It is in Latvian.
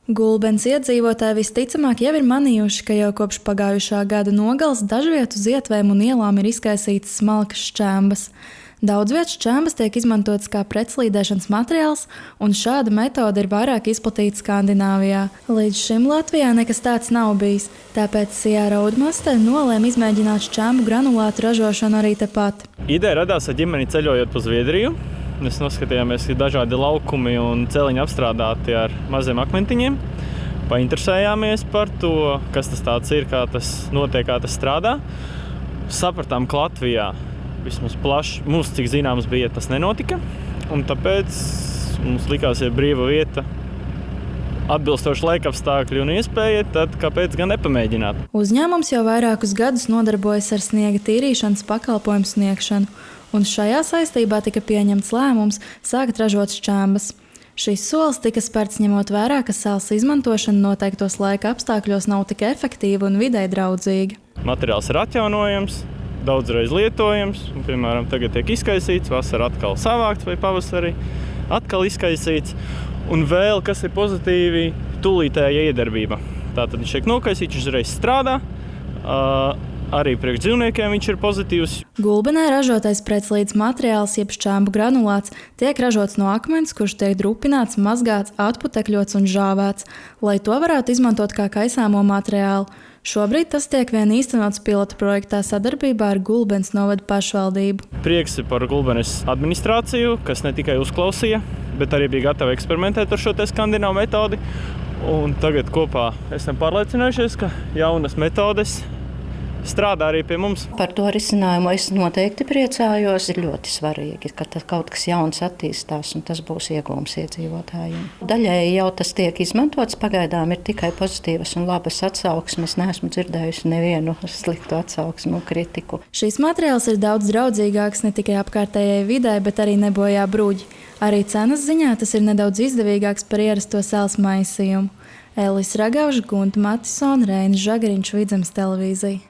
Gulbenes iedzīvotāji visticamāk jau ir manījuši, ka jau kopš pagājušā gada nogales dažviet uz ietvēm un ielām ir izkaisītas smalkas šķembas. Daudz vietas šķembas tiek izmantotas kā pretslīdēšanas materiāls, un šāda metode ir vairāk izplatīta Skandināvijā. Līdz šim Latvijā nekas tāds nav bijis, tāpēc Sijā Raudmaste nolēma izmēģināt šķembu granulātu ražošanu arī tepat. Ideja radās ar ģimeni ceļojot pa Zviedriju. Mēs noskatījāmies, ka dažādi laukumi un celiņi apstrādāti ar maziem akmentiņiem. Painteresējāmies par to, kas tas tāds ir, kā tas notiek, kā tas strādā. Sapratām, ka Latvijā vismaz plaši, mums cik zināms bija, tas nenotika. Un tāpēc mums likās, ja brīva vieta, atbilstoši laikapstākļi un iespēja, tad kāpēc gan nepamēģināt? Uzņēmums jau vairākus gadus nodarbojas ar sniega tīrīšanas pakalpojumu sniegšanu, un šajā saistībā tika pieņemts lēmums sākt ražot šķembas. Šis solis tika spērts ņemot vērā, ka sāls izmantošana noteiktos laika apstākļos nav tik efektīva un videi draudzīga. Materiāls ir atjaunojams, daudzreiz lietojams, un, piemēram, tagad tiek izkaisīts, vasarā atkal savākts vai pavasarī atkal izkaisīts. Un vēl, kas ir pozitīvi, tūlītēja iedarbība. Tātad viņš tiek nokaisīts, viņš uzreiz strādā. Arī priekš dzīvniekiem viņš ir pozitīvs. Gulbenē ražotais pretslīdes materiāls, jeb šķembu granulāts, tiek ražots no akmens, kurš tiek drupināts, mazgāts, atputekļots un žāvēts, lai to varētu izmantot kā kaisāmo materiālu. Šobrīd tas tiek vien īstenots pilota projektā sadarbībā ar Gulbenes novada pašvaldību. Prieks ir par Gulbenes administrāciju, kas ne tikai uzklausīja, bet arī bija gatava eksperimentēt ar šo te skandināvu metodi. Un tagad kopā esam pārliecinājušies, ka jaunas metodes strādā arī pie mums. Par to risinājumu es noteikti priecājos. Ir ļoti svarīgi, ka kaut kas jauns attīstās un tas būs iegūms iedzīvotājiem. Daļēji jau tas tiek izmantots, pagaidām ir tikai pozitīvas un labas atsauksmes. Neesmu dzirdējusi nevienu sliktu atsauksmu un kritiku. Šis materiāls ir daudz draudzīgāks ne tikai apkārtējai videi, bet arī nebojā bruģi. Arī cenas ziņā tas ir nedaudz izdevīgāks par ierasto sāls maisījumu. Elis Ragauža, Gunta Matisona, Reinis Žagariņš, Vidzemes televīzija.